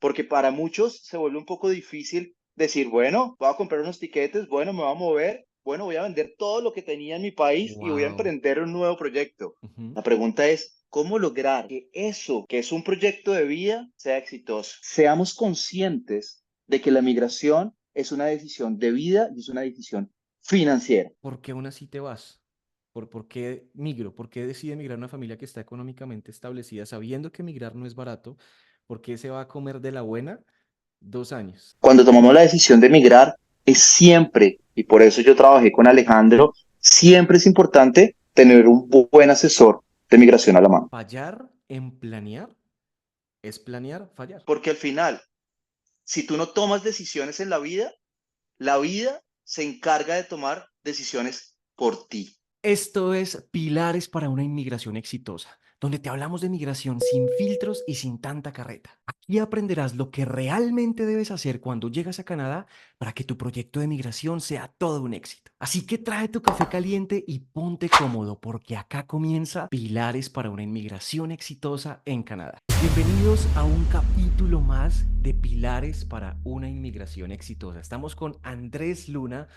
porque para muchos se vuelve un poco difícil decir, bueno, voy a comprar unos tiquetes, bueno, me voy a mover, bueno, voy a vender todo lo que tenía en mi país y voy a Wow. emprender un nuevo proyecto. La pregunta es, ¿cómo lograr que eso, que es un proyecto de vida, sea exitoso? Seamos conscientes de que la migración es una decisión de vida y es una decisión financiera. ¿Por qué aún así te vas? ¿Por qué migro? ¿Por qué decide migrar una familia que está económicamente establecida sabiendo que migrar no es barato? ¿Por qué se va a comer de la buena 2 años? Cuando tomamos la decisión de emigrar, es siempre, y por eso yo trabajé con Alejandro, siempre es importante tener un buen asesor de migración a la mano. Fallar en planear es planear, fallar. Porque al final, si tú no tomas decisiones en la vida se encarga de tomar decisiones por ti. Esto es Pilares para una inmigración exitosa, donde te hablamos de migración sin filtros y sin tanta carreta. Aquí aprenderás lo que realmente debes hacer cuando llegas a Canadá para que tu proyecto de migración sea todo un éxito. Así que trae tu café caliente y ponte cómodo porque acá comienza Pilares para una inmigración exitosa en Canadá. Bienvenidos a un capítulo más de Pilares para una inmigración exitosa. Estamos con Andrés Luna,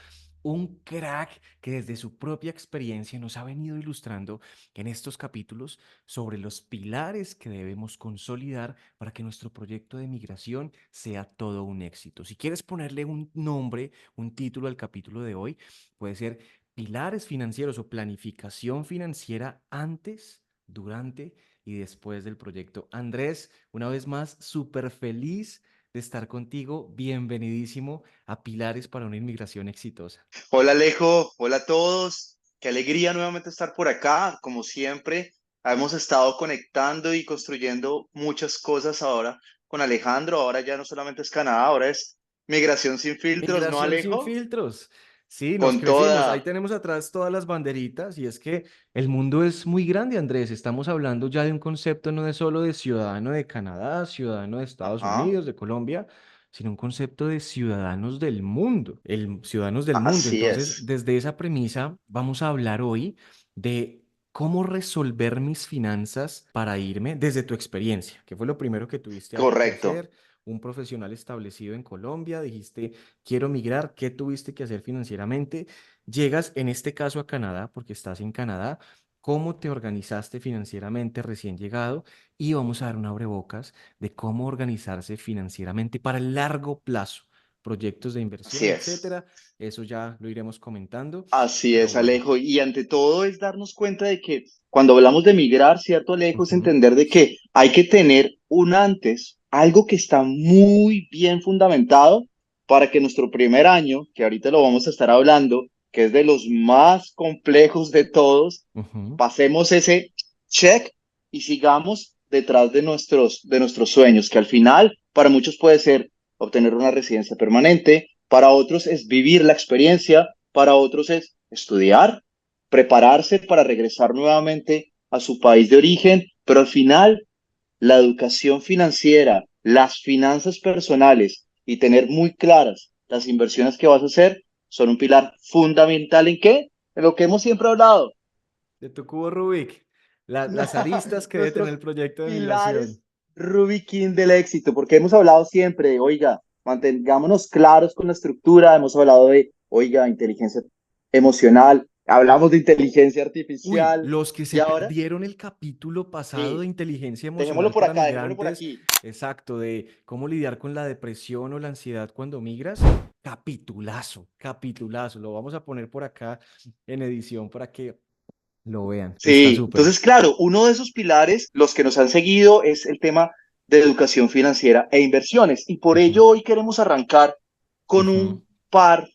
un crack que desde su propia experiencia nos ha venido ilustrando en estos capítulos sobre los pilares que debemos consolidar para que nuestro proyecto de migración sea todo un éxito. Si quieres ponerle un nombre, un título al capítulo de hoy, puede ser Pilares financieros o planificación financiera antes, durante y después del proyecto. Andrés, una vez más, súper feliz de estar contigo. Bienvenidísimo a Pilares para una inmigración exitosa. Hola Alejo, hola a todos. Qué alegría nuevamente estar por acá. Como siempre, hemos estado conectando y construyendo muchas cosas ahora con Alejandro. Ahora ya no solamente es Canadá, ahora es migración sin filtros, ¿no, Migración sin Alejo? filtros. Sí, nos Con crecimos. Ahí toda. tenemos atrás todas las banderitas y es que el mundo es muy grande, Andrés. Estamos hablando ya de un concepto no de solo de ciudadano de Canadá, ciudadano de Estados Ajá. Unidos, de Colombia, sino un concepto de ciudadanos del mundo, ciudadanos del mundo. Así Entonces, es. desde esa premisa, vamos a hablar hoy de cómo resolver mis finanzas para irme desde tu experiencia, que fue lo primero que tuviste que Correcto. hacer, un profesional establecido en Colombia, dijiste quiero migrar, ¿qué tuviste que hacer financieramente? Llegas en este caso a Canadá porque estás en Canadá, ¿cómo te organizaste financieramente recién llegado? Y vamos a dar un abrebocas de cómo organizarse financieramente para el largo plazo, proyectos de inversión, Así es. etcétera. Eso ya lo iremos comentando, Así pero es, bueno. Alejo. Y ante todo es darnos cuenta de que cuando hablamos de migrar, ¿cierto, Alejo? Es Ujú. entender de que hay que tener un antes, algo que está muy bien fundamentado para que nuestro primer año, que ahorita lo vamos a estar hablando, que es de los más complejos de todos, Ujú. pasemos ese check y sigamos detrás de nuestros sueños, que al final para muchos puede ser obtener una residencia permanente, para otros es vivir la experiencia, para otros es estudiar, prepararse para regresar nuevamente a su país de origen, pero al final la educación financiera, las finanzas personales y tener muy claras las inversiones que vas a hacer son un pilar fundamental en qué? En lo que hemos siempre hablado. De tu cubo Rubik, las aristas que debe tener Nuestros el proyecto de pilares migración. Rubikin del éxito, porque hemos hablado siempre de, oiga, mantengámonos claros con la estructura, hemos hablado de, oiga, inteligencia emocional, hablamos de inteligencia Uy, artificial, los que y se ahora, perdieron el capítulo pasado de sí, inteligencia dejémoslo emocional por para acá, dejémoslo por migrantes, aquí. exacto, de cómo lidiar con la depresión o la ansiedad cuando migras, capitulazo, capitulazo, lo vamos a poner por acá en edición para que lo vean, está Sí, súper. entonces, claro, uno de esos pilares, los que nos han seguido, es el tema de educación financiera e inversiones, y por Ujú, ello hoy queremos arrancar con ujú, un par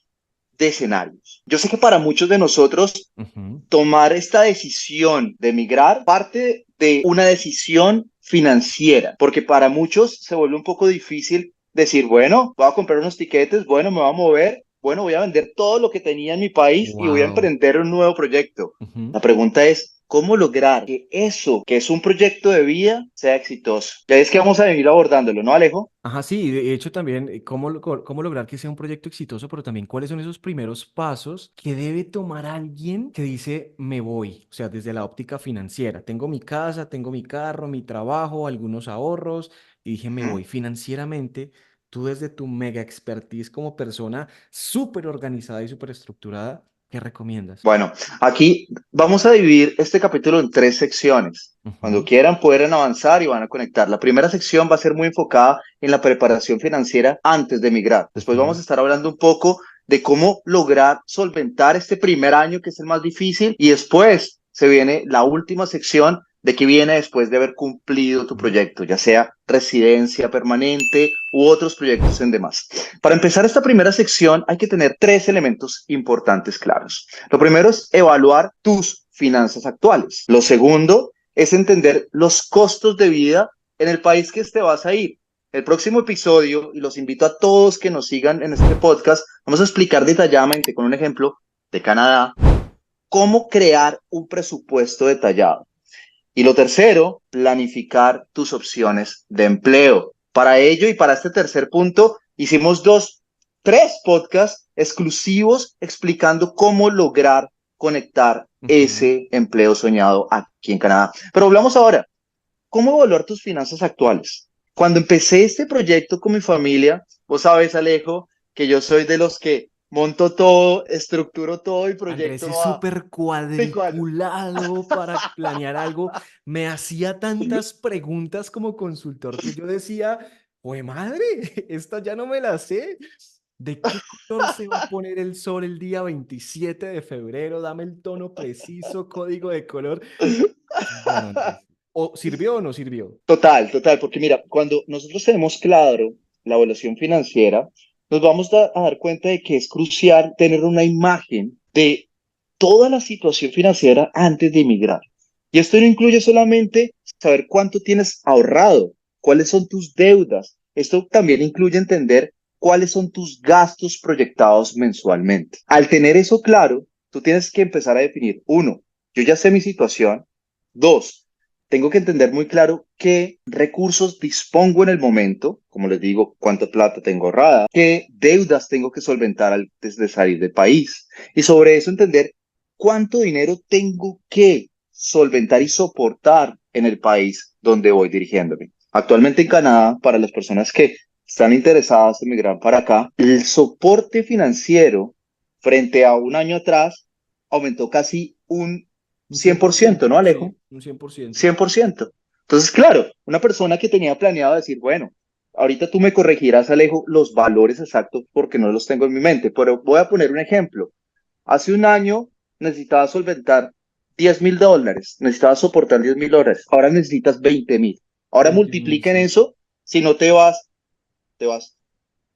de escenarios. Yo sé que para muchos de nosotros ujú. tomar esta decisión de emigrar parte de una decisión financiera, porque para muchos se vuelve un poco difícil decir, bueno, voy a comprar unos tiquetes, bueno, me voy a mover, bueno, voy a vender todo lo que tenía en mi país y voy a Wow. emprender un nuevo proyecto. Ujú. La pregunta es, ¿cómo lograr que eso, que es un proyecto de vida, sea exitoso? Ya es que vamos a venir abordándolo, ¿no, Alejo? Ajá, sí, de hecho también cómo lograr que sea un proyecto exitoso, pero también cuáles son esos primeros pasos que debe tomar alguien que dice me voy, o sea, desde la óptica financiera. Tengo mi casa, tengo mi carro, mi trabajo, algunos ahorros, y dije, me voy financieramente. Tú desde tu mega expertise como persona súper organizada y súper estructurada, ¿qué recomiendas? Bueno, aquí vamos a dividir este capítulo en tres secciones. Cuando Ujú, quieran pueden avanzar y van a conectar. La primera sección va a ser muy enfocada en la preparación financiera antes de emigrar. Después vamos ujú. a estar hablando un poco de cómo lograr solventar este primer año que es el más difícil y después se viene la última sección de qué viene después de haber cumplido tu Ujú. proyecto, ya sea residencia permanente u otros proyectos en demás. Para empezar esta primera sección hay que tener tres elementos importantes claros. Lo primero es evaluar tus finanzas actuales. Lo segundo es entender los costos de vida en el país que te vas a ir. El próximo episodio, y los invito a todos que nos sigan en este podcast, vamos a explicar detalladamente con un ejemplo de Canadá cómo crear un presupuesto detallado. Y lo tercero, planificar tus opciones de empleo. Para ello y para este tercer punto, hicimos tres podcasts exclusivos explicando cómo lograr conectar Ujú. ese empleo soñado aquí en Canadá. Pero hablamos ahora, ¿cómo evaluar tus finanzas actuales? Cuando empecé este proyecto con mi familia, vos sabes, Alejo, que yo soy de los que monto todo, estructuro todo y Andrés proyecto es a súper cuadriculado para planear algo. Me hacía tantas preguntas como consultor que yo decía, ¡pues madre! Esta ya no me la sé. ¿De qué color se va a poner el sol el día 27 de febrero? Dame el tono preciso, código de color. Bueno, Andrés, ¿o sirvió o no sirvió? Total, total, porque mira, cuando nosotros tenemos claro la evaluación financiera, nos vamos a dar cuenta de que es crucial tener una imagen de toda la situación financiera antes de emigrar. Y esto no incluye solamente saber cuánto tienes ahorrado, cuáles son tus deudas. Esto también incluye entender cuáles son tus gastos proyectados mensualmente. Al tener eso claro, tú tienes que empezar a definir, uno, yo ya sé mi situación. Dos, tengo que entender muy claro qué recursos dispongo en el momento, como les digo, cuánta plata tengo ahorrada, qué deudas tengo que solventar antes de salir del país. Y sobre eso entender cuánto dinero tengo que solventar y soportar en el país donde voy dirigiéndome. Actualmente en Canadá, para las personas que están interesadas en migrar para acá, el soporte financiero frente a un año atrás aumentó casi un Un cien cien por por ciento, ciento, ¿no, Alejo? sí, un 100%. 100%. Entonces, claro, una persona que tenía planeado decir, bueno, ahorita tú me corregirás, Alejo, los valores exactos porque no los tengo en mi mente, pero voy a poner un ejemplo. Hace un año necesitabas solventar $10,000, necesitabas soportar $10,000, ahora necesitas 20,000. Ahora 20.000, multipliquen sí. eso, si no te vas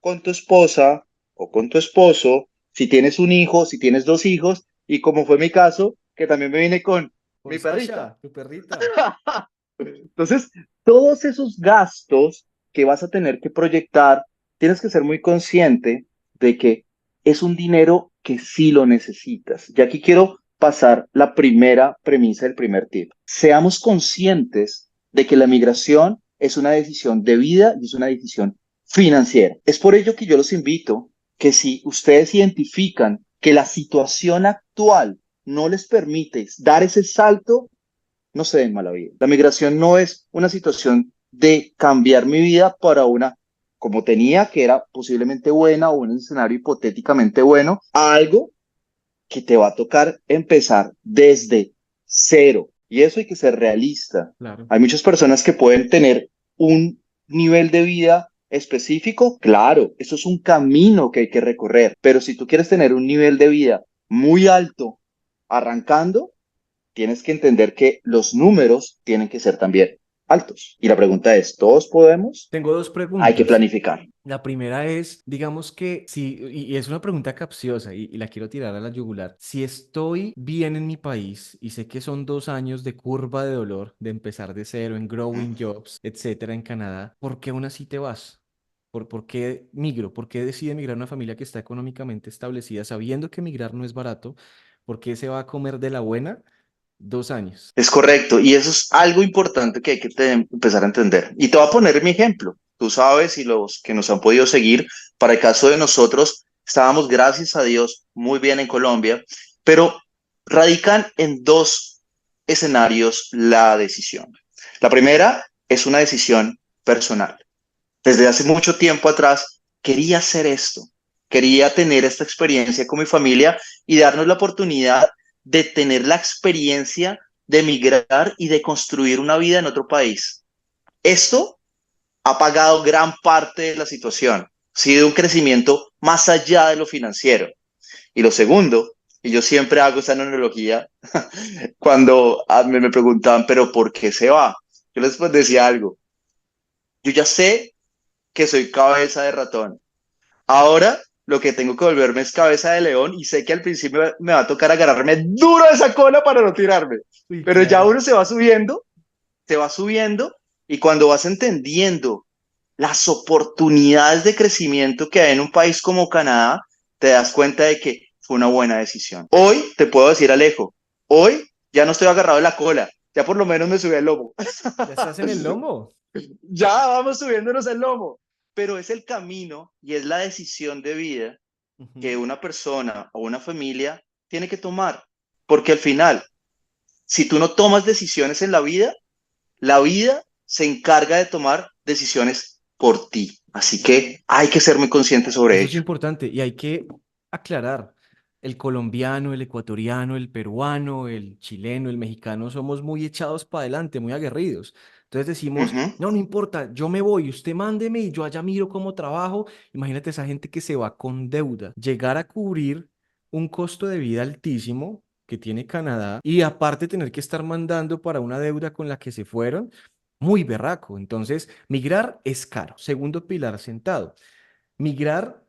con tu esposa o con tu esposo, si tienes un hijo, si tienes dos hijos, y como fue mi caso, que también me vine con Con mi perrita. Sasha, tu perrita. Entonces, todos esos gastos que vas a tener que proyectar, tienes que ser muy consciente de que es un dinero que sí lo necesitas. Y aquí quiero pasar la primera premisa del primer tip. Seamos conscientes de que la migración es una decisión de vida y es una decisión financiera. Es por ello que yo los invito que si ustedes identifican que la situación actual no les permite dar ese salto, no se den mala vida. La migración no es una situación de cambiar mi vida para una como tenía, que era posiblemente buena o un escenario hipotéticamente bueno, a algo que te va a tocar empezar desde cero. Y eso hay que ser realista. Claro. Hay muchas personas que pueden tener un nivel de vida específico, claro, eso es un camino que hay que recorrer, pero si tú quieres tener un nivel de vida muy alto arrancando, tienes que entender que los números tienen que ser también altos. Y la pregunta es, ¿todos podemos? Tengo dos Hay que preguntas. planificar. La primera es, digamos que si, y es una pregunta capciosa y la quiero tirar a la yugular. Si estoy bien en mi país y sé que son 2 años de curva de dolor, de empezar de cero en growing jobs, etcétera, en Canadá, ¿por qué aún así te vas? ¿Por qué migro? ¿Por qué decide migrar una familia que está económicamente establecida sabiendo que migrar no es barato? ¿Por qué se va a comer de la buena 2 años? Es correcto, y eso es algo importante que hay que empezar a entender. Y te voy a poner mi ejemplo. Tú sabes, y los que nos han podido seguir, para el caso de nosotros, estábamos, gracias a Dios, muy bien en Colombia, pero radican en dos escenarios la decisión. La primera es una decisión personal. Desde hace mucho tiempo atrás quería hacer esto, quería tener esta experiencia con mi familia y darnos la oportunidad de tener la experiencia de emigrar y de construir una vida en otro país. Esto ha pagado gran parte de la situación, ha sido un crecimiento más allá de lo financiero. Y lo segundo, y yo siempre hago esa analogía cuando me preguntaban, pero ¿por qué se va? Yo les decía algo, yo ya sé que soy cabeza de ratón. Ahora lo que tengo que volverme es cabeza de león y sé que al principio me va a tocar agarrarme duro de esa cola para no tirarme. Uy, Pero ya claro. uno se va subiendo y cuando vas entendiendo las oportunidades de crecimiento que hay en un país como Canadá, te das cuenta de que fue una buena decisión. Hoy te puedo decir, Alejo, hoy ya no estoy agarrado de la cola, ya por lo menos me subí al lomo. ¿Ya estás en el lomo? Ya vamos subiéndonos el lomo, pero es el camino y es la decisión de vida que Ujú. una persona o una familia tiene que tomar, porque al final, si tú no tomas decisiones en la vida se encarga de tomar decisiones por ti. Así que hay que ser muy consciente sobre Eso es ello. importante y hay que aclarar. El colombiano, el ecuatoriano, el peruano, el chileno, el mexicano somos muy echados para adelante, muy aguerridos. Entonces decimos, Ujú, no, no importa, yo me voy, usted mándeme y yo allá miro cómo trabajo. Imagínate esa gente que se va con deuda. Llegar a cubrir un costo de vida altísimo que tiene Canadá y aparte tener que estar mandando para una deuda con la que se fueron, muy berraco. Entonces, migrar es caro. Segundo pilar sentado. Migrar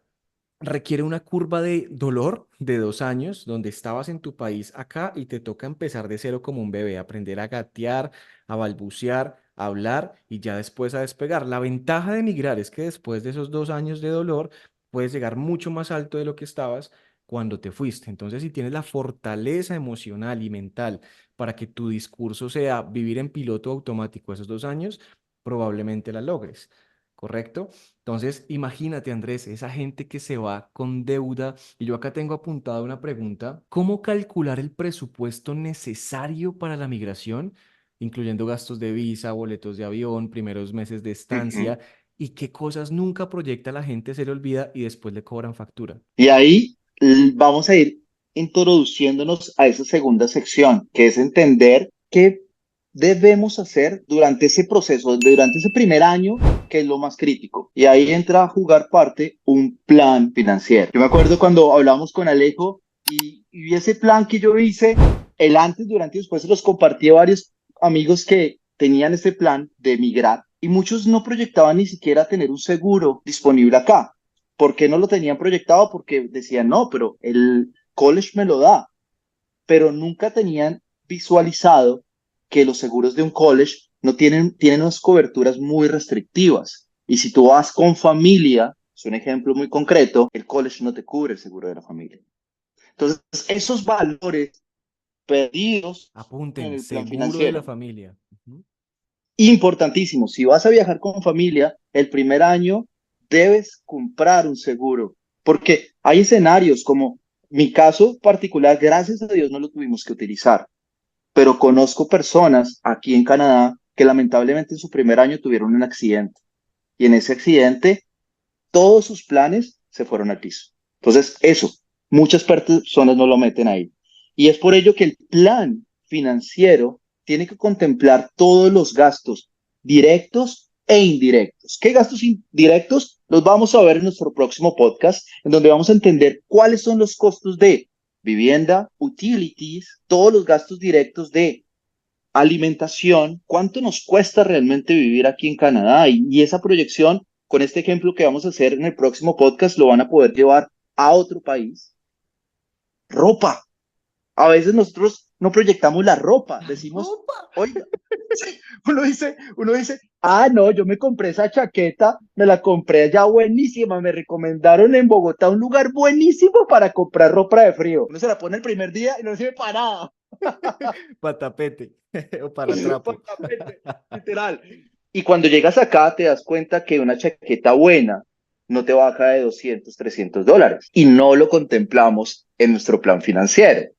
requiere una curva de dolor de 2 años, donde estabas en tu país acá y te toca empezar de cero como un bebé, aprender a gatear, a balbucear, a hablar y ya después a despegar. La ventaja de migrar es que después de esos 2 años de dolor puedes llegar mucho más alto de lo que estabas cuando te fuiste. Entonces, si tienes la fortaleza emocional y mental para que tu discurso sea vivir en piloto automático esos 2 años, probablemente la logres. ¿Correcto? Entonces, imagínate, Andrés, esa gente que se va con deuda, y yo acá tengo apuntada una pregunta, ¿cómo calcular el presupuesto necesario para la migración, incluyendo gastos de visa, boletos de avión, primeros meses de ujú. estancia, y qué cosas nunca proyecta la gente, se le olvida y después le cobran factura? Y ahí vamos a ir introduciéndonos a esa segunda sección, que es entender qué debemos hacer durante ese proceso, durante ese primer año, que es lo más crítico. Y ahí entra a jugar parte un plan financiero. Yo me acuerdo cuando hablamos con Alejo y ese plan que yo hice, el antes, durante y después se los compartí a varios amigos que tenían ese plan de migrar y muchos no proyectaban ni siquiera tener un seguro disponible acá. ¿Por qué no lo tenían proyectado? Porque decían, no, pero el college me lo da, pero nunca tenían visualizado que los seguros de un college no tienen unas coberturas muy restrictivas. Y si tú vas con familia, es un ejemplo muy concreto, el college no te cubre el seguro de la familia. Entonces, esos valores perdidos en Apunten, el plan seguro de la financiero, familia. Ujú. importantísimo. Si vas a viajar con familia, el primer año debes comprar un seguro, porque hay escenarios como mi caso particular, gracias a Dios no lo tuvimos que utilizar, pero conozco personas aquí en Canadá que lamentablemente en su primer año tuvieron un accidente y en ese accidente todos sus planes se fueron al piso. Entonces, eso, muchas personas no lo meten ahí. Y es por ello que el plan financiero tiene que contemplar todos los gastos directos e indirectos. ¿Qué gastos indirectos? Los vamos a ver en nuestro próximo podcast, en donde vamos a entender cuáles son los costos de vivienda, utilities, todos los gastos directos de alimentación, cuánto nos cuesta realmente vivir aquí en Canadá y esa proyección con este ejemplo que vamos a hacer en el próximo podcast lo van a poder llevar a otro país. Ropa. A veces nosotros no proyectamos la ropa, La decimos, ropa. oiga, sí, uno dice, ah, no, yo me compré esa chaqueta, me la compré allá buenísima, me recomendaron en Bogotá un lugar buenísimo para comprar ropa de frío. Uno se la pone el primer día y no sirve para nada. Para tapete o para trapo. Por tapete, literal. Y cuando llegas acá te das cuenta que una chaqueta buena no te baja de 200, $300 y no lo contemplamos en nuestro plan financiero. Ujú.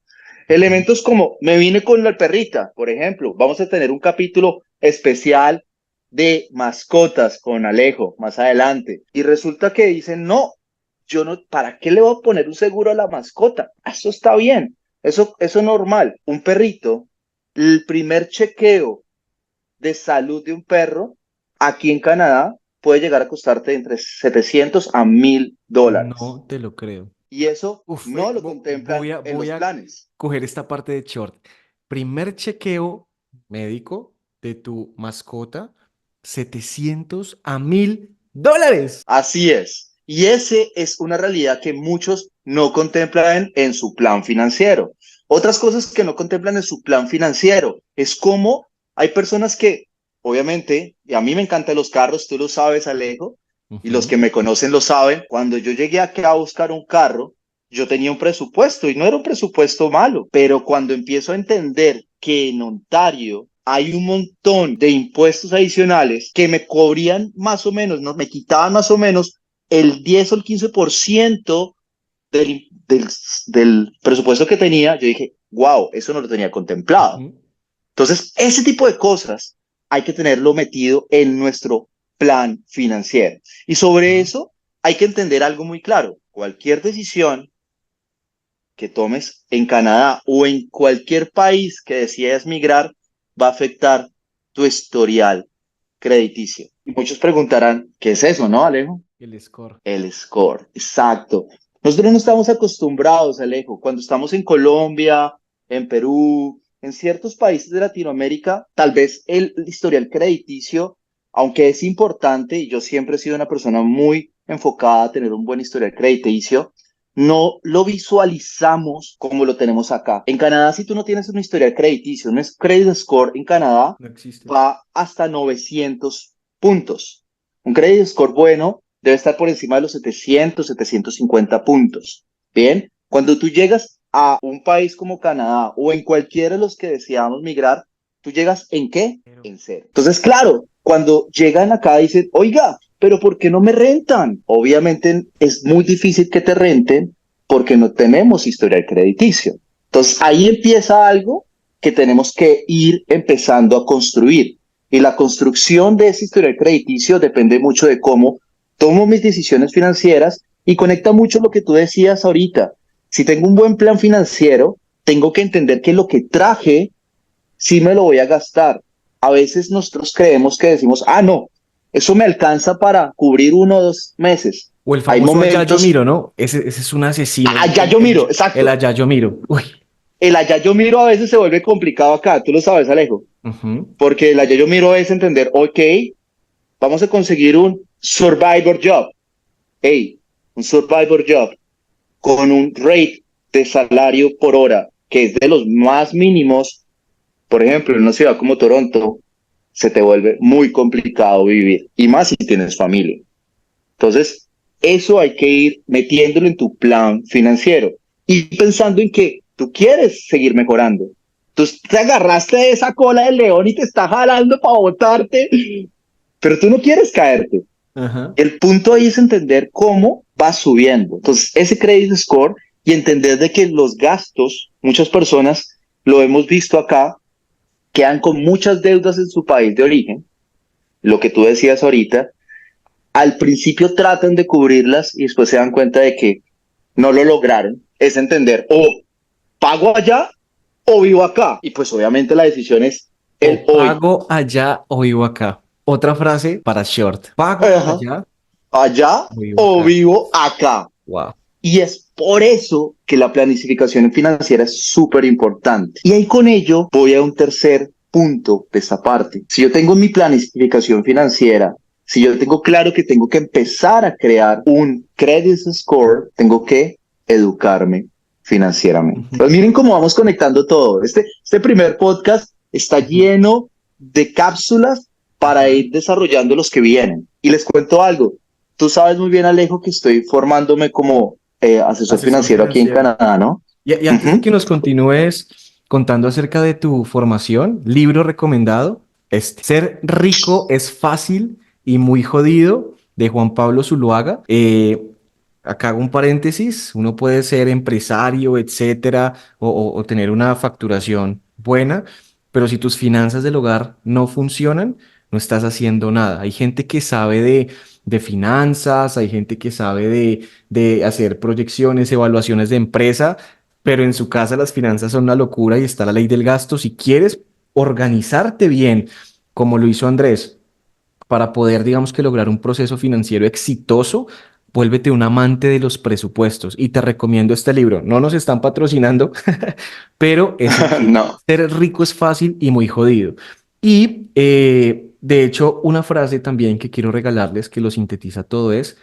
Elementos como me vine con la perrita, por ejemplo, vamos a tener un capítulo especial de mascotas con Alejo más adelante. Y resulta que dicen, no, yo no, ¿para qué le voy a poner un seguro a la mascota? Eso está bien, eso es normal. Un perrito, el primer chequeo de salud de un perro aquí en Canadá puede llegar a costarte entre 700 a $1,000. No te lo creo. Y eso Uf, no lo contemplan en voy los a planes. coger esta parte de short. Primer chequeo médico de tu mascota, 700 a $1,000. Así es. Y ese es una realidad que muchos no contemplan en su plan financiero. Otras cosas que no contemplan en su plan financiero es cómo hay personas que, obviamente, y a mí me encantan los carros, tú lo sabes, Alejo, y los Ujú. que me conocen lo saben, cuando yo llegué acá a buscar un carro, yo tenía un presupuesto y no era un presupuesto malo, pero cuando empiezo a entender que en Ontario hay un montón de impuestos adicionales que me cubrían más o menos, ¿no? Me quitaban más o menos el 10 o el 15% del presupuesto que tenía, yo dije, wow, eso no lo tenía contemplado. Ujú. Entonces, ese tipo de cosas hay que tenerlo metido en nuestro plan financiero. Y sobre Ah, eso hay que entender algo muy claro. Cualquier decisión que tomes en Canadá o en cualquier país que decidas migrar va a afectar tu historial crediticio. Y muchos preguntarán, ¿qué es eso, no, Alejo? el score. El score, exacto. Nosotros no estamos acostumbrados, Alejo. Cuando estamos en Colombia, en Perú, en ciertos países de Latinoamérica, tal vez el historial crediticio, aunque es importante, y yo siempre he sido una persona muy enfocada a tener un buen historial crediticio, no lo visualizamos como lo tenemos acá. En Canadá, si tú no tienes un historial crediticio, un credit score en Canadá No existe. va hasta 900 puntos. Un credit score bueno debe estar por encima de los 700, 750 puntos. Bien, cuando tú llegas a un país como Canadá o en cualquiera de los que deseamos migrar, ¿tú llegas en qué? Pero, En cero. Entonces, claro, cuando llegan acá dicen, oiga, pero ¿por qué no me rentan? Obviamente es muy difícil que te renten porque no tenemos historial crediticio. Entonces, ahí empieza algo que tenemos que ir empezando a construir. Y la construcción de ese historial crediticio depende mucho de cómo tomo mis decisiones financieras y conecta mucho lo que tú decías ahorita. Si tengo un buen plan financiero, tengo que entender que lo que traje sí me lo voy a gastar. A veces nosotros creemos que decimos, ah, no, eso me alcanza para cubrir 1 o 2 meses. o el Hay famoso Ayayo momentos, Miro, ¿no? Ese es un asesino, allá yo miro, el exacto. Ayayo Miro. Uy. El allá yo miro a veces se vuelve complicado acá, tú lo sabes, Alejo, Ujú. porque el allá yo miro es entender, ok, vamos a conseguir un survivor job. Hey, un survivor job con un rate de salario por hora que es de los más mínimos, por ejemplo, en una ciudad como Toronto, se te vuelve muy complicado vivir, y más si tienes familia. Entonces, eso hay que ir metiéndolo en tu plan financiero y pensando en que tú quieres seguir mejorando. Tú te agarraste de esa cola del león y te está jalando para botarte, pero tú no quieres caerte. Ajá. El punto ahí es entender cómo va subiendo. Entonces, ese credit score y entender de que los gastos, muchas personas lo hemos visto acá, quedan con muchas deudas en su país de origen, lo que tú decías ahorita, al principio tratan de cubrirlas y después se dan cuenta de que no lo lograron. Es entender, o pago allá o vivo acá. Y pues obviamente la decisión es el O hoy. pago allá o vivo acá. Otra frase para short. Pago Ajá, allá allá o vivo o acá. vivo acá. Wow. Y es por eso que la planificación financiera es súper importante. Y ahí con ello voy a un tercer punto de esta parte. Si yo tengo mi planificación financiera, si yo tengo claro que tengo que empezar a crear un credit score, tengo que educarme financieramente. Ujú. Pues miren cómo vamos conectando todo. Este primer podcast está Ujú. lleno de cápsulas para Ajá. ir desarrollando los que vienen. Y les cuento algo. Tú sabes muy bien, Alejo, que estoy formándome como asesor Asesor financiero aquí en financiero. Canadá, ¿no? Y antes de Ujú. que nos continúes contando acerca de tu formación, libro recomendado, Ser rico es fácil y muy jodido, de Juan Pablo Zuluaga. Acá hago un paréntesis, uno puede ser empresario, etcétera, o tener una facturación buena, pero si tus finanzas del hogar no funcionan, no estás haciendo nada. Hay gente que sabe de finanzas, hay gente que sabe de hacer proyecciones, evaluaciones de empresa, pero en su casa las finanzas son una locura y está la ley del gasto. Si quieres organizarte bien, como lo hizo Andrés, para poder, digamos que lograr un proceso financiero exitoso, vuélvete un amante de los presupuestos. Y te recomiendo este libro. No nos están patrocinando, pero es sencillo. No, Ser rico es fácil y muy jodido. Y de hecho, una frase también que quiero regalarles que lo sintetiza todo es: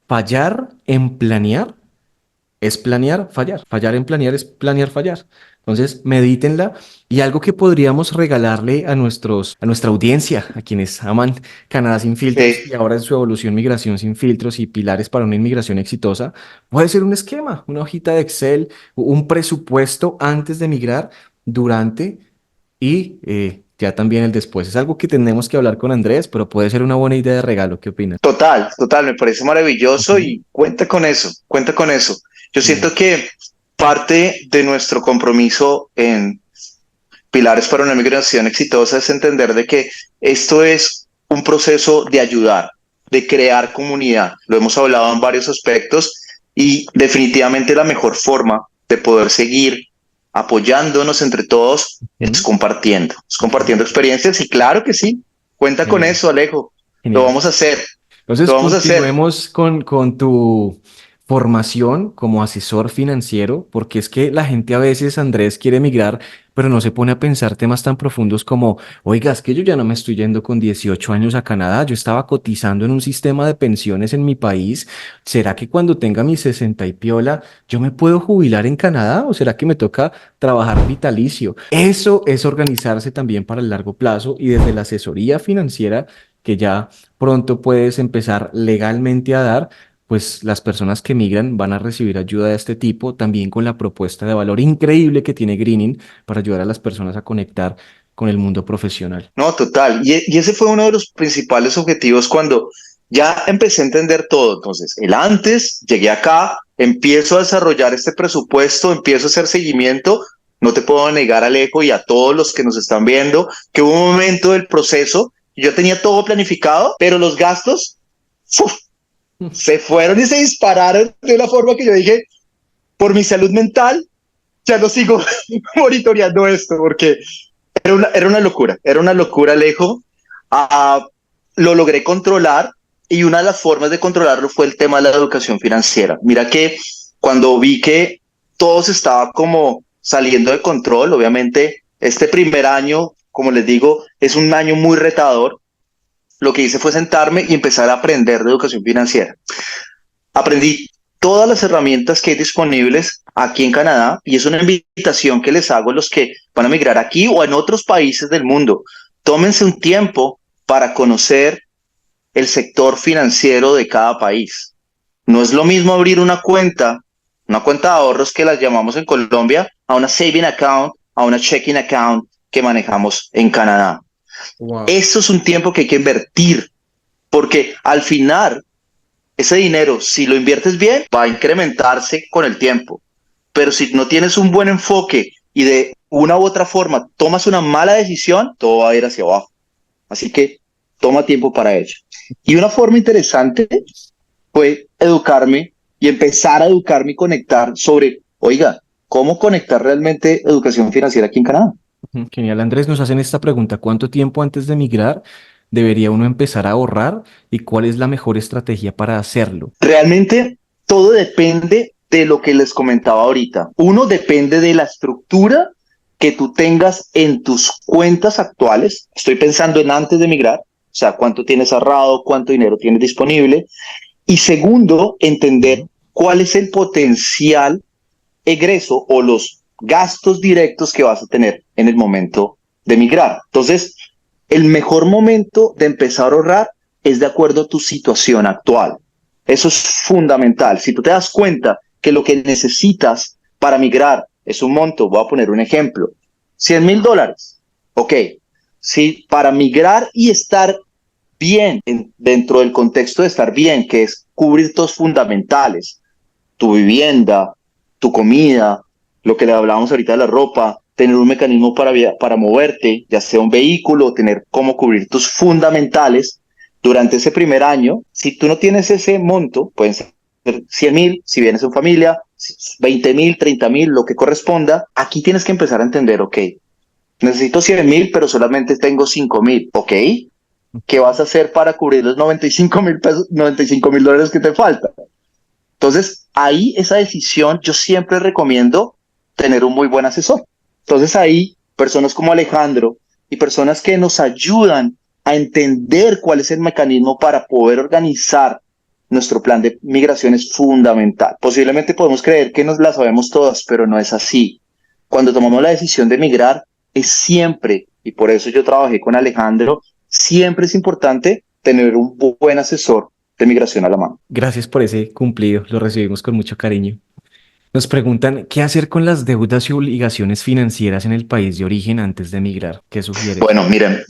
fallar en planear es planear, fallar. Fallar en planear es planear, fallar. Entonces, medítenla. Y algo que podríamos regalarle a nuestra audiencia, a quienes aman Canadá sin filtros sí, y ahora en su evolución migración sin filtros y pilares para una inmigración exitosa, puede ser un esquema, una hojita de Excel, un presupuesto antes de migrar, durante y ya también el después. Es algo que tenemos que hablar con Andrés, pero puede ser una buena idea de regalo. ¿Qué opinas? total, total, me parece maravilloso Ujú. y cuenta con eso, cuenta con eso. Yo Genial. siento que parte de nuestro compromiso en Pilares para una migración exitosa es entender de que esto es un proceso de ayudar, de crear comunidad. Lo hemos hablado en varios aspectos y definitivamente la mejor forma de poder seguir apoyándonos entre todos Ujú. es compartiendo experiencias y claro que sí, cuenta con Genial. eso, Alejo. Lo Genial. vamos a hacer, Entonces, lo vamos a hacer. continuemos con tu formación como asesor financiero, porque es que la gente a veces, Andrés, quiere emigrar, pero no se pone a pensar temas tan profundos como, oiga, es que yo ya no me estoy yendo con 18 años a Canadá, yo estaba cotizando en un sistema de pensiones en mi país. ¿Será que cuando tenga mis 60 y piola, yo me puedo jubilar en Canadá o será que me toca trabajar vitalicio? Eso es organizarse también para el largo plazo y desde la asesoría financiera que ya pronto puedes empezar legalmente a dar, pues las personas que migran van a recibir ayuda de este tipo, también con la propuesta de valor increíble que tiene Greening para ayudar a las personas a conectar con el mundo profesional. No, total. Y ese fue uno de los principales objetivos cuando ya empecé a entender todo. Entonces, el antes, llegué acá, empiezo a desarrollar este presupuesto, empiezo a hacer seguimiento. No te puedo negar, Alejo, y a todos los que nos están viendo, que hubo un momento del proceso, yo tenía todo planificado, pero los gastos ¡fuf! Se fueron y se dispararon de una forma que yo dije, por mi salud mental, ya no sigo monitoreando esto, porque era una locura, Alejo. Ah, lo logré controlar y una de las formas de controlarlo fue el tema de la educación financiera. Mira que cuando vi que todo se estaba como saliendo de control, obviamente este primer año, como les digo, es un año muy retador. Lo que hice fue sentarme y empezar a aprender de educación financiera. Aprendí todas las herramientas que hay disponibles aquí en Canadá y es una invitación que les hago a los que van a migrar aquí o en otros países del mundo. Tómense un tiempo para conocer el sector financiero de cada país. No es lo mismo abrir una cuenta de ahorros que las llamamos en Colombia, a una saving account, a una checking account que manejamos en Canadá. Wow. Esto es un tiempo que hay que invertir porque al final ese dinero, si lo inviertes bien, va a incrementarse con el tiempo. Pero si no tienes un buen enfoque y de una u otra forma tomas una mala decisión, todo va a ir hacia abajo. Así que toma tiempo para ello. Y una forma interesante fue educarme y empezar a educarme y conectar sobre, oiga, ¿cómo conectar realmente educación financiera aquí en Canadá? Ujú. Genial, Andrés, nos hacen esta pregunta: ¿cuánto tiempo antes de migrar debería uno empezar a ahorrar y cuál es la mejor estrategia para hacerlo? Realmente todo depende de lo que les comentaba ahorita. Uno depende de la estructura que tú tengas en tus cuentas actuales. Estoy pensando en antes de migrar, o sea, cuánto tienes ahorrado, cuánto dinero tienes disponible. Y segundo, entender Ujú. cuál es el potencial egreso o los gastos directos que vas a tener en el momento de migrar. Entonces, el mejor momento de empezar a ahorrar es de acuerdo a tu situación actual. Eso es fundamental. Si tú te das cuenta que lo que necesitas para migrar es un monto, voy a poner un ejemplo, $100,000. Ok, si para migrar y estar bien dentro del contexto de estar bien, que es cubrir tus fundamentales, tu vivienda, tu comida, lo que le hablábamos ahorita de la ropa, tener un mecanismo para moverte, ya sea un vehículo, tener cómo cubrir tus fundamentales durante ese primer año. Si tú no tienes ese monto, pueden ser 100.000, si vienes en familia, 20.000, 30.000, lo que corresponda. Aquí tienes que empezar a entender, ok, necesito 100.000, pero solamente tengo 5.000, ok. ¿Qué vas a hacer para cubrir los 95.000 pesos, $95.000 que te faltan? Entonces, ahí esa decisión yo siempre recomiendo tener un muy buen asesor. Entonces, ahí personas como Alejandro y personas que nos ayudan a entender cuál es el mecanismo para poder organizar nuestro plan de migración es fundamental. Posiblemente podemos creer que nos la sabemos todas, pero no es así. Cuando tomamos la decisión de migrar, es siempre, y por eso yo trabajé con Alejandro, siempre es importante tener un buen asesor de migración a la mano. Gracias por ese cumplido, lo recibimos con mucho cariño. Nos preguntan, ¿qué hacer con las deudas y obligaciones financieras en el país de origen antes de emigrar? ¿Qué sugieres? Bueno, miren,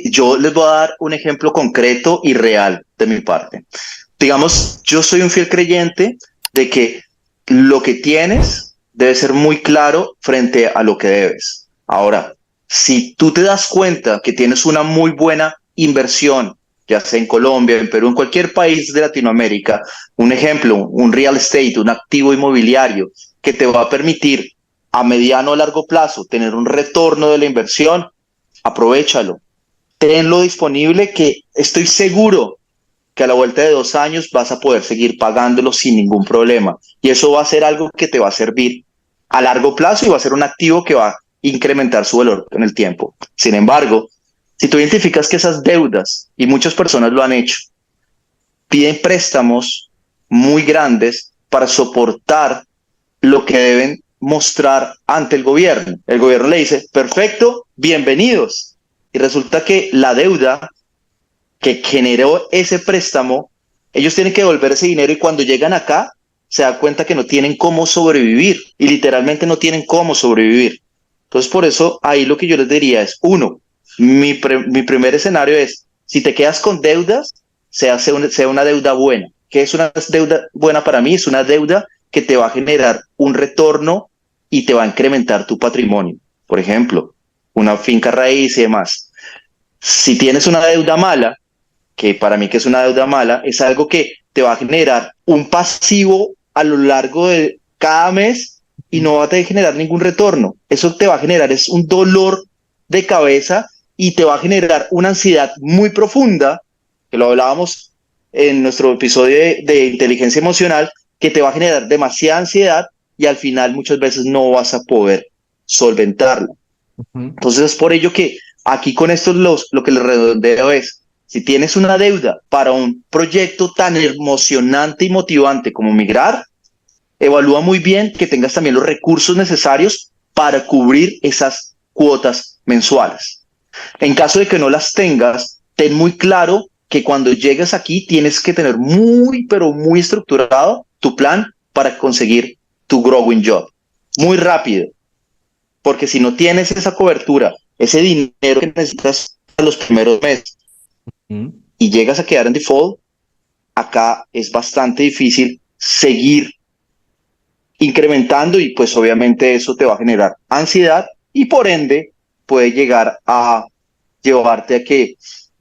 yo les voy a dar un ejemplo concreto y real de mi parte. Digamos, yo soy un fiel creyente de que lo que tienes debe ser muy claro frente a lo que debes. Ahora, si tú te das cuenta que tienes una muy buena inversión, ya sea en Colombia, en Perú, en cualquier país de Latinoamérica, un ejemplo, un real estate, un activo inmobiliario que te va a permitir a mediano o largo plazo tener un retorno de la inversión, aprovéchalo, tenlo disponible, que estoy seguro que a la vuelta de 2 años vas a poder seguir pagándolo sin ningún problema. Y eso va a ser algo que te va a servir a largo plazo y va a ser un activo que va a incrementar su valor en el tiempo. Sin embargo, si tú identificas que esas deudas, y muchas personas lo han hecho, piden préstamos muy grandes para soportar lo que deben mostrar ante el gobierno. El gobierno le dice, perfecto, bienvenidos. Y resulta que la deuda que generó ese préstamo, ellos tienen que devolver ese dinero y cuando llegan acá se dan cuenta que no tienen cómo sobrevivir y literalmente no tienen cómo sobrevivir. Entonces por eso ahí lo que yo les diría es, uno, mi primer escenario es, si te quedas con deudas, sea una deuda buena. ¿Qué es una deuda buena para mí? Es una deuda que te va a generar un retorno y te va a incrementar tu patrimonio. Por ejemplo, una finca raíz y demás. Si tienes una deuda mala, que para mí que es una deuda mala, es algo que te va a generar un pasivo a lo largo de cada mes y no va a generar ningún retorno. Eso te va a generar es un dolor de cabeza y te va a generar una ansiedad muy profunda, que lo hablábamos en nuestro episodio de inteligencia emocional, que te va a generar demasiada ansiedad y al final muchas veces no vas a poder solventarla. Ujú. Entonces es por ello que aquí con esto lo que les redondeo es, si tienes una deuda para un proyecto tan emocionante y motivante como migrar, evalúa muy bien que tengas también los recursos necesarios para cubrir esas cuotas mensuales. En caso de que no las tengas, ten muy claro que cuando llegues aquí tienes que tener muy, pero muy estructurado tu plan para conseguir tu growing job. Muy rápido, porque si no tienes esa cobertura, ese dinero que necesitas en los primeros meses Mm. y llegas a quedar en default, acá es bastante difícil seguir incrementando y pues obviamente eso te va a generar ansiedad y por ende puede llegar a llevarte a que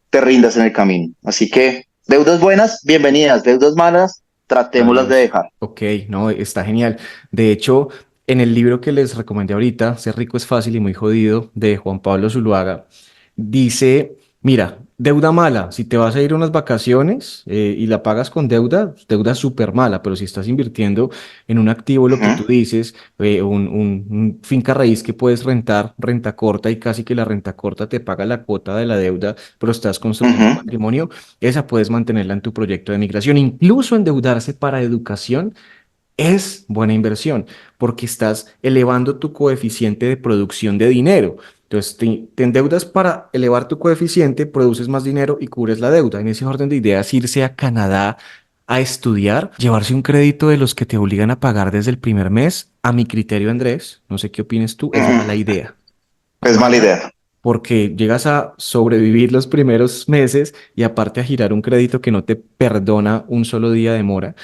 te rindas en el camino. Así que deudas buenas, bienvenidas, deudas malas, tratémoslas de Adiós. dejar. Ok, no, está genial. De hecho, en el libro que les recomendé ahorita, Ser rico es fácil y muy jodido, de Juan Pablo Zuluaga, dice, mira, deuda mala, si te vas a ir a unas vacaciones y la pagas con deuda, deuda súper mala, pero si estás invirtiendo en un activo, lo que tú Ujú, dices, un finca raíz que puedes rentar, renta corta y casi que la renta corta te paga la cuota de la deuda, pero estás construyendo ujú. patrimonio, esa puedes mantenerla en tu proyecto de migración. Incluso endeudarse para educación es buena inversión porque estás elevando tu coeficiente de producción de dinero. Entonces, te endeudas para elevar tu coeficiente, produces más dinero y cubres la deuda. En ese orden de ideas, irse a Canadá a estudiar, llevarse un crédito de los que te obligan a pagar desde el primer mes, a mi criterio, Andrés, no sé qué opines tú, es mala Mm, idea. es mala Mala idea. porque llegas a sobrevivir los primeros meses y aparte a girar un crédito que no te perdona un solo día de mora.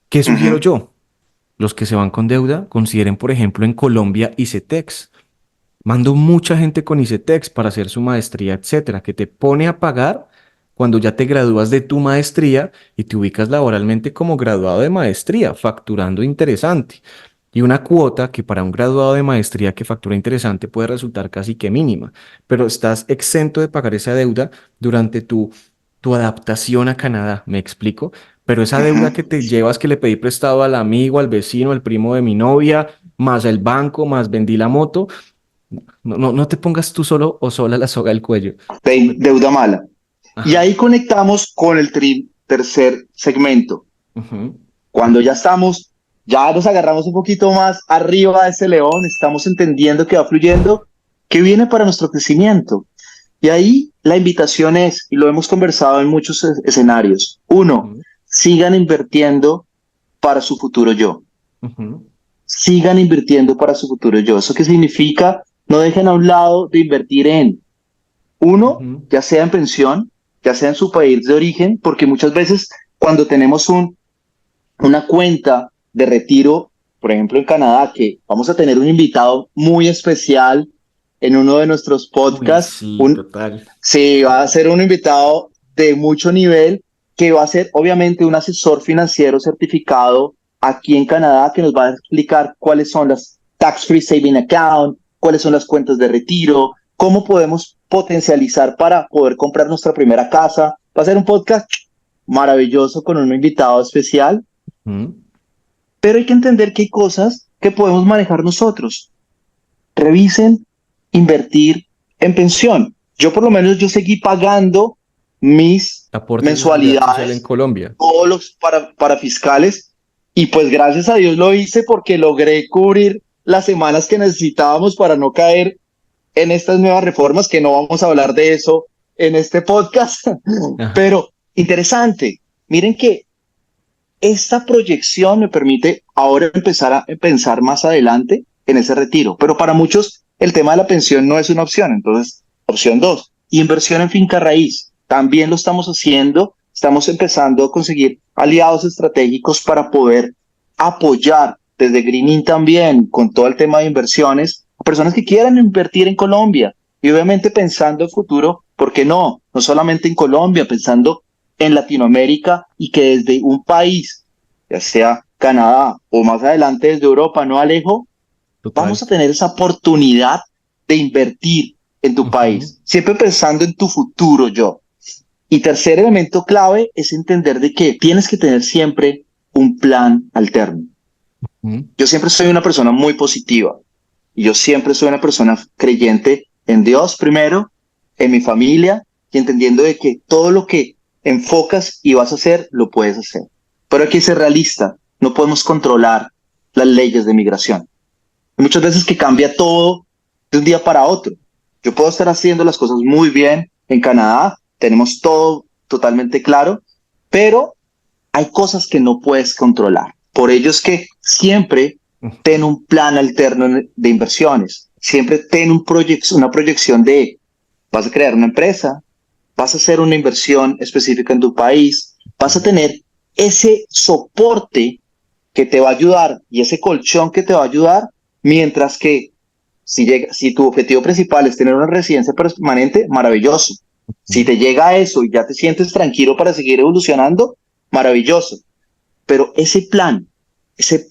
¿Qué sugiero Ujú, yo? Los que se van con deuda, consideren, por ejemplo, en Colombia ICETEX. Mando mucha gente con ICETEX para hacer su maestría, etcétera, que te pone a pagar cuando ya te gradúas de tu maestría y te ubicas laboralmente como graduado de maestría, facturando interesante. Y una cuota que para un graduado de maestría que factura interesante puede resultar casi que mínima, pero estás exento de pagar esa deuda durante tu adaptación a Canadá, ¿me explico? Pero esa deuda Ujú. que te llevas que le pedí prestado al amigo, al vecino, al primo de mi novia, más el banco, más vendí la moto, no te pongas tú solo o sola la soga al cuello. Deuda mala. Y Ajá. ahí conectamos con el tercer segmento. Ujú, Cuando ya estamos, ya nos agarramos un poquito más arriba de ese león, estamos entendiendo que va fluyendo, que viene para nuestro crecimiento. Y ahí la invitación es, y lo hemos conversado en muchos escenarios, uno, ujú, sigan invirtiendo para su futuro yo. ujú, Sigan invirtiendo para su futuro yo. ¿Eso qué significa? No dejen a un lado de invertir en uno, ujú. ya sea en pensión, ya sea en su país de origen, porque muchas veces cuando tenemos una cuenta de retiro, por ejemplo en Canadá, que vamos a tener un invitado muy especial en uno de nuestros Uy, podcasts, sí, total. sí, va a ser un invitado de mucho nivel, que va a ser obviamente un asesor financiero certificado aquí en Canadá, que nos va a explicar cuáles son las tax free saving account, cuáles son las cuentas de retiro, cómo podemos potencializar para poder comprar nuestra primera casa. Va a ser un podcast maravilloso con un invitado especial, Ujú, pero hay que entender que hay cosas que podemos manejar nosotros. Revisen invertir en pensión. Yo por lo menos yo seguí pagando mis aportes de seguridad social en mensualidades, Colombia. todos los para fiscales, y pues gracias a Dios lo hice porque logré cubrir las semanas que necesitábamos para no caer en estas nuevas reformas, que no vamos a hablar de eso en este podcast, Ajá. pero interesante. Miren que esta proyección me permite ahora empezar a pensar más adelante en ese retiro, pero para muchos el tema de la pensión no es una opción. Entonces, opción dos, inversión en finca raíz. También lo estamos haciendo, estamos empezando a conseguir aliados estratégicos para poder apoyar desde Greening también con todo el tema de inversiones a personas que quieran invertir en Colombia y obviamente pensando en futuro, ¿por qué no? No solamente en Colombia, pensando en Latinoamérica y que desde un país, ya sea Canadá o más adelante desde Europa, no Alejo, Total. vamos a tener esa oportunidad de invertir en tu Ujú, país, siempre pensando en tu futuro yo. Y tercer elemento clave es entender de que tienes que tener siempre un plan alterno. ujú. Yo siempre soy una persona muy positiva y yo siempre soy una persona creyente en Dios primero, en mi familia y entendiendo de que todo lo que enfocas y vas a hacer, lo puedes hacer. Pero hay que ser realista, no podemos controlar las leyes de migración. Hay muchas veces que cambia todo de un día para otro. Yo puedo estar haciendo las cosas muy bien en Canadá, tenemos todo totalmente claro, pero hay cosas que no puedes controlar. Por ello es que siempre ten Ujú. un plan alterno de inversiones, siempre ten una proyección de, vas a crear una empresa, vas a hacer una inversión específica en tu país, vas a tener ese soporte que te va a ayudar y ese colchón que te va a ayudar, mientras que si tu objetivo principal es tener una residencia permanente, maravilloso. Si Ujú. te llega a eso y ya te sientes tranquilo para seguir evolucionando, maravilloso. Pero ese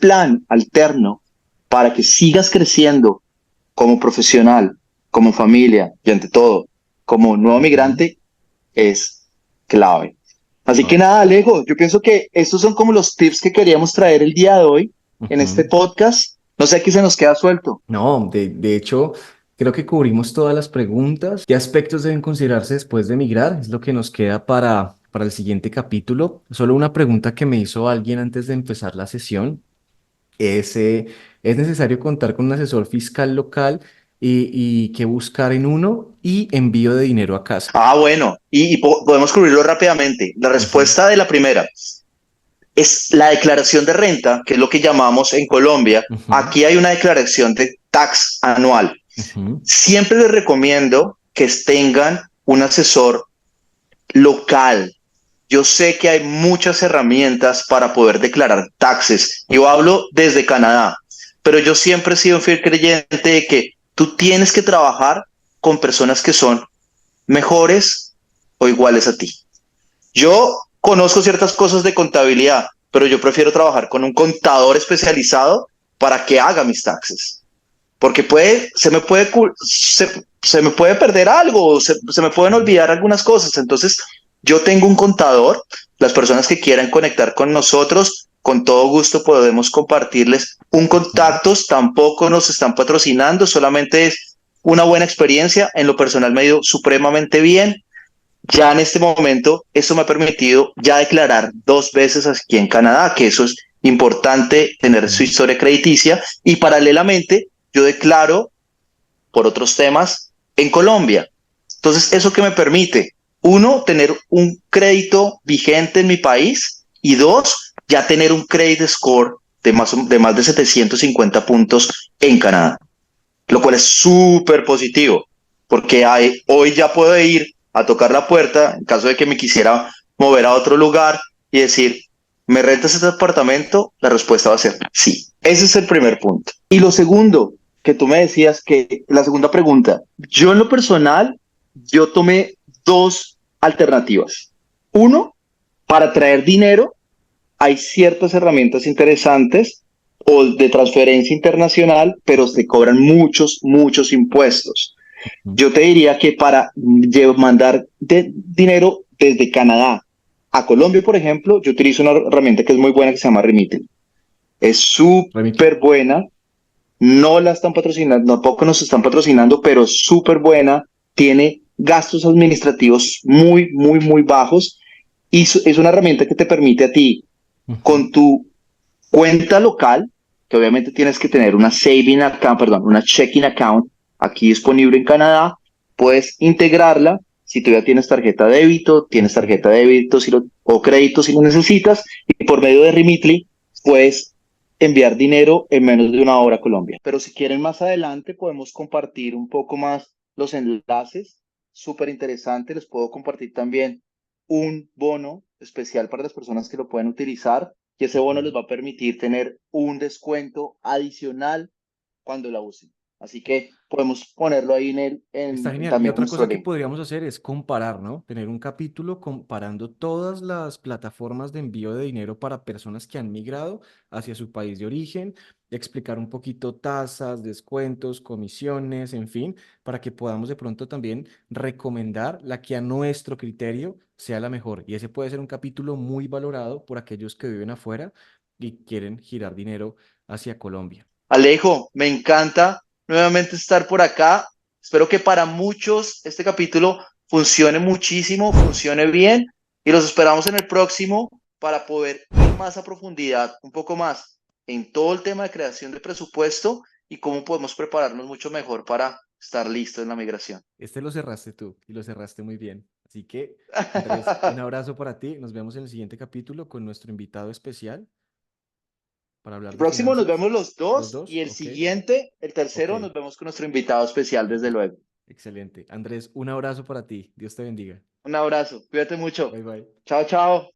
plan alterno para que sigas creciendo como profesional, como familia y ante todo, como nuevo Ujú. migrante, es clave. Así que Wow. nada, Alejo, yo pienso que estos son como los tips que queríamos traer el día de hoy en este Ujú. podcast. No sé qué se nos queda suelto. No, de hecho, creo que cubrimos todas las preguntas. ¿Qué aspectos deben considerarse después de emigrar? Es lo que nos queda para el siguiente capítulo. Solo una pregunta que me hizo alguien antes de empezar la sesión. ¿Es necesario contar con un asesor fiscal local y qué buscar en uno y envío de dinero a casa? Ah, bueno, podemos cubrirlo rápidamente. La Ujú, respuesta de la primera es la declaración de renta, que es lo que llamamos en Colombia. ujú, Aquí hay una declaración de tax anual. ujú, Siempre les recomiendo que tengan un asesor local. Yo sé que hay muchas herramientas para poder declarar taxes. Yo hablo desde Canadá, pero yo siempre he sido un fiel creyente de que Tú tienes que trabajar con personas que son mejores o iguales a ti. Yo conozco ciertas cosas de contabilidad, pero yo prefiero trabajar con un contador especializado para que haga mis taxes. Porque se me puede perder algo, se me pueden Ujú. olvidar algunas cosas. Entonces, yo tengo un contador, las personas que quieran conectar con nosotros, con todo gusto podemos compartirles un Ujú. contacto, tampoco nos están patrocinando, solamente es una buena experiencia. En lo personal me ha ido supremamente bien. Ya en este momento, esto me ha permitido ya declarar 2 veces aquí en Canadá, que eso es importante tener su Ujú. historia crediticia, y paralelamente yo declaro por otros temas en Colombia. Entonces, ¿eso que me permite? Uno, tener un crédito vigente en mi país y dos, ya tener un credit score de más de 750 puntos en Canadá, lo cual es súper positivo, porque hoy ya puedo ir a tocar la puerta en caso de que me quisiera mover a otro lugar y decir, ¿me rentas este apartamento? La respuesta va a ser sí. Ese es el primer punto. Y lo segundo, que tú me decías que la segunda pregunta, yo en lo personal, yo tomé dos alternativas. Uno, para traer dinero hay ciertas herramientas interesantes o de transferencia internacional, pero se cobran muchos impuestos. Ujú. Yo te diría que para mandar dinero desde Canadá a Colombia, por ejemplo, yo utilizo una herramienta que es muy buena que se llama Remitly. Es Remitly. súper buena, no la están patrocinando, tampoco nos están patrocinando, pero es súper buena, tiene gastos administrativos muy bajos y es una herramienta que te permite a ti Ujú. con tu cuenta local, que obviamente tienes que tener una saving account, perdón, una checking account aquí disponible en Canadá, puedes integrarla. Si tú ya tienes Ujú. tarjeta de débito o crédito si lo necesitas, y por medio de Remitly puedes enviar dinero en menos de una hora a Colombia. Pero si quieren más adelante podemos compartir un poco más los enlaces, súper interesante, les puedo compartir también un bono especial para las personas que lo pueden utilizar y ese bono les Ujú. va a permitir tener un descuento adicional cuando la usen. Así que podemos ponerlo ahí Está genial. Y también en otra nuestro cosa que link. podríamos hacer es comparar, ¿no? Tener un capítulo comparando todas las plataformas de envío de dinero para personas que han migrado hacia su país de origen, explicar un poquito tasas, descuentos, comisiones, en fin, para que podamos de pronto también recomendar la que a nuestro criterio sea la mejor. Y ese puede ser un capítulo muy valorado por aquellos que viven afuera y quieren girar dinero hacia Colombia. Alejo, me encanta nuevamente estar por acá. Espero que para muchos este capítulo funcione muchísimo, funcione bien y los esperamos en el próximo para poder ir más a profundidad, un poco más en todo el tema de creación de presupuesto y cómo podemos prepararnos mucho mejor para estar listos en la migración. Este lo cerraste tú y lo cerraste muy bien. Así que, Andrés, un abrazo para ti. Nos vemos en el siguiente capítulo con nuestro invitado especial para hablar El de próximo nos finanzas. vemos los Los dos y dos, el ok, siguiente, el ok, tercero, nos vemos con nuestro invitado especial, desde luego. excelente. Andrés, un abrazo para ti. Dios te bendiga. Un abrazo, cuídate mucho. Bye bye. Chao, chao.